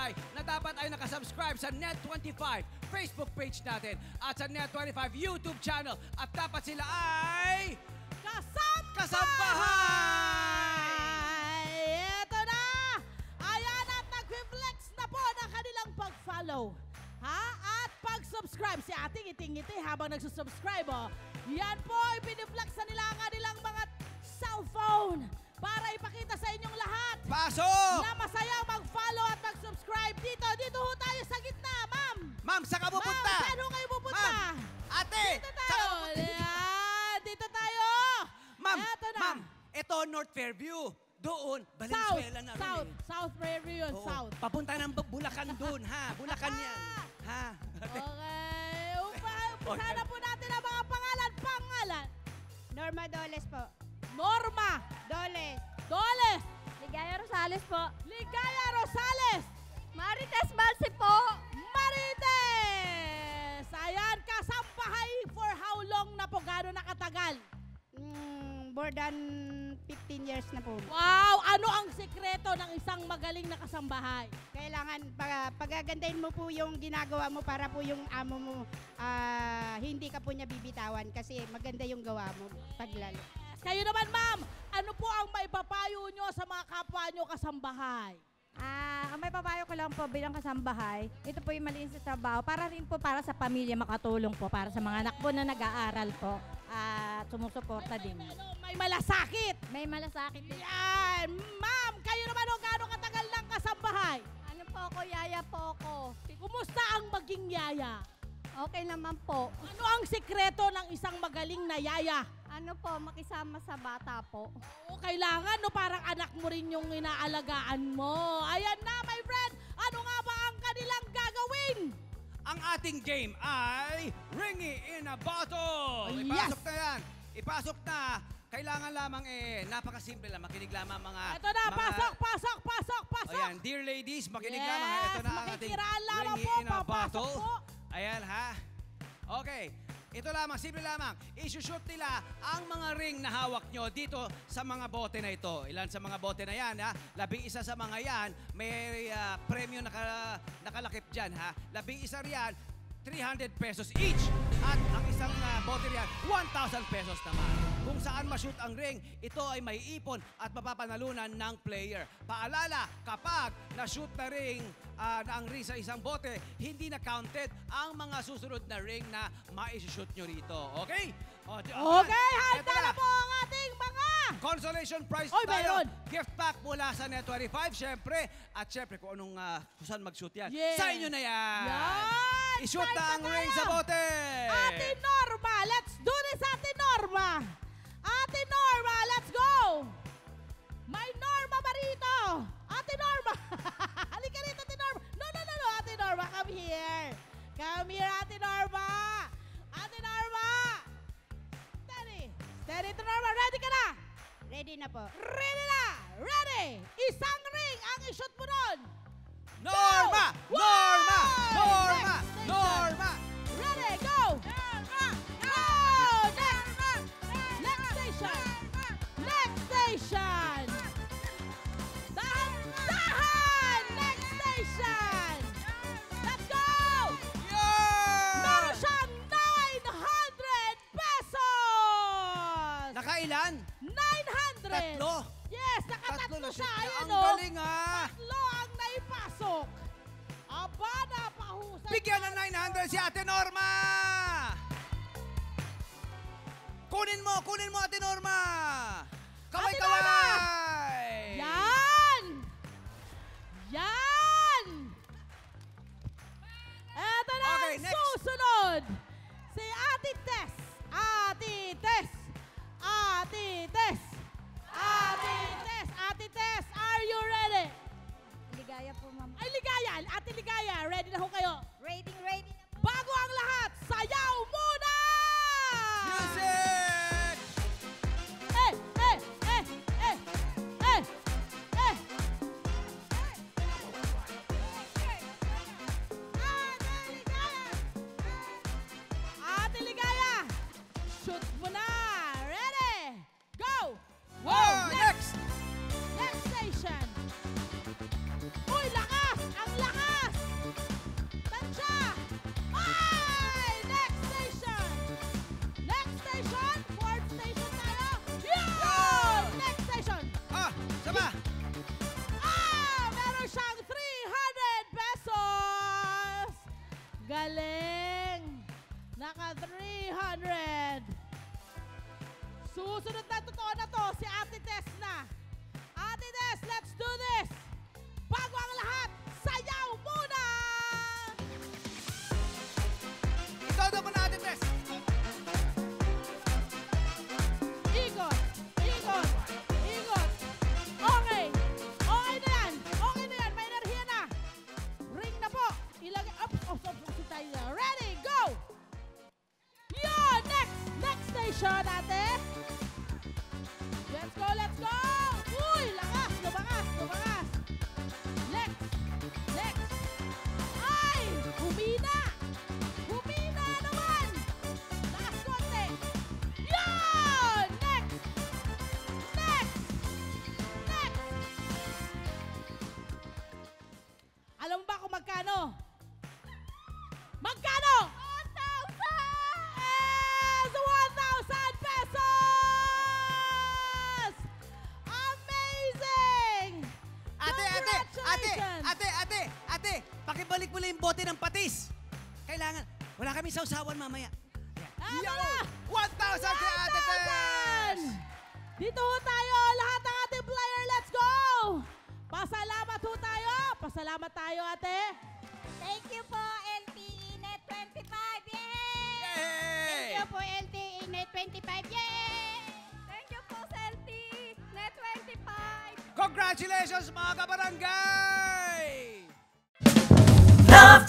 Spotify na dapat ay nakasubscribe sa Net25 Facebook page natin at sa Net25 YouTube channel. At dapat sila ay... Kasambahay! Ito na! Ayan at nag-flex na po ng kanilang pag-follow. Ha? At pag-subscribe. Si ate ngiti-ngiti habang nagsusubscribe. Oh. Yan po, ipiniflex na nila ang kanilang mga cellphone para ipakita sa inyong lahat. Pasok! Na masaya mag-follow at mag-subscribe dito. Dito ho tayo sa gitna, ma'am. Ma'am, saan ka pupunta? Ma'am, saan ho kayo pupunta? Ma'am, ate! Dito tayo. Yan, dito tayo. Ma'am, Eto na. ma'am, ito North Fairview. Doon, Valenzuela na rin. South Fairview yun, Oo. South. Papunta ng Bulacan doon, ha? Bulacan yan. Ha? Okay. Umpisa na po natin ang mga pangalan. Norma Doles po. Norma Doles. Doles. Ligaya Rosales po. Ligaya Rosales. Marites Balsi po. Marites. Ayan, kasambahay for how long na po? Gano'n nakatagal? More than 15 years na po. Wow! Ano ang sikreto ng isang magaling na kasambahay? Kailangan pagagandahin mo po yung ginagawa mo para po yung amo mo hindi ka po niya bibitawan kasi maganda yung gawa mo paglalo. Kayo naman, ma'am, ano po ang maipapayo nyo sa mga kapwa nyo kasambahay? Ang may papayo ko lang po bilang kasambahay, ito po yung malinis sa trabaho para rin po para sa pamilya makatulong po para sa mga anak po na nag-aaral po at sumusuporta din. May malasakit. May malasakit din. Yan! Ma'am, kayo naman o gano'ng katagal ng kasambahay? Ano po ako, yaya po ako. Kumusta ang maging yaya? Okay naman po. Ano ang sikreto ng isang magaling na yaya? Ano po, makisama sa bata po. Oo, kailangan, no? Parang anak mo rin yung inaalagaan mo. Ayan na, my friend! Ano nga ba ang kanilang gagawin? Ang ating game ay Ringy in a Bottle. Yes! Ipasok na yan. Ipasok na. Kailangan lamang napakasimple lang. Makinig lamang mga... Ito na, pasok! Ayan, dear ladies, makinig Yes, lamang. Ito na ang ating makikiraan lamang Ringy po, in a papasok Bottle. po. Ayan, ha? Okay. Ito lamang, simple lamang. Isushoot nila ang mga ring na hawak nyo dito sa mga bote na ito. Ilan sa mga bote na yan, ha? 11 sa mga yan, may premyo nakalakip dyan, ha? 11 riyan, 300 pesos each. At ang isang bote riyan, 1,000 pesos naman. Kung saan ma-shoot ang ring, ito ay may ipon at mapapanalunan ng player. Paalala, kapag na-shoot na ring na ang ring sa isang bote, hindi na counted ang mga susunod na ring na ma-shoot nyo rito. Okay? Okay, handa Eto na po ang ating mga... Consolation prize Oy, tayo. meron. Gift pack mula sa Net25, syempre. At syempre, kung anong saan mag-shoot yan. Yes. Sa inyo na yan. Yan! I-shoot Start na ang na ring tayo. sa bote. Ate Norma, let's do this, Ate Norma! Ate Norma, let's go! May Norma ba rito? Ate Norma! Halika rito, Ate Norma! No, Ate Norma, come here! Come here, Ate Norma! Ate Norma! Steady! Steady, Ate Norma, ready ka na? Ready na po. Ready na! Ready! Isang ring ang i-shoot mo nun! Norma! Go! Norma! One! Norma! Next station. Norma! Ready, go! Go! Next station! Next station! Dahan! Next station! Let's go! Meron Yan! siyang 900 pesos! Nakailan? 900! Tatlo. Yes, Tatlo nakatatlo na siya. shoot niya. Ayan Ang o. galing, ha? Tatlo ang naipasok. Aba, napahusay. Bigyan ng 900 si Ate Norma! Kunin mo, Ate Norma! Kaway, Ate Norma! kaway! Yan! Yan! Eto na Okay, ang next. susunod. Si Ate Tess. Ate Tess. Ate Tess. Ate Tess. Ate Tess, are you ready? Ligaya po, ma'am. Ay, Ligaya. Ate Ligaya, ready na ho kayo? Ready na po. Bago ang lahat, sayaw muna! Music! Eh, eh, eh, eh, eh, eh. Ate Ligaya, shoot mo na. Ready? Go! Wow! Next! Next station. Uy, lakas! Ang lakas! Ate Des, let's do this! Bago ang lahat, sayaw muna! Itodo ko na, Ate Tess. Ikot, ikot, ikot. Okay, okay na yan. Okay na yan, may enerhiya na. Ring na po. Ilagay, tayo. Ready, go! Yun, next station, ate. Let's go, let's go! Uy, lakas, lumakas, lumakas. Next. Ay, humina. Humina naman. Lakas konti. Yun! Next. Alam mo ba kung magkano? Magkano? 1,000! Yes! 1,000 pesos! Amazing! Ate, pakibalik mo lang yung bote ng patis. Kailangan, wala kami sausawan mamaya. Wala! 1,000 kay Ate Tess! Dito ho tayo, lahat ng ating player, let's go! Pasalamat ho tayo! Pasalamat tayo, ate! Thank you po, LTE Net 25. Yay! Thank you po, LTE Net 25. Yay! Thank you po sa LTE Net 25. Congratulations mga kabarangay! Love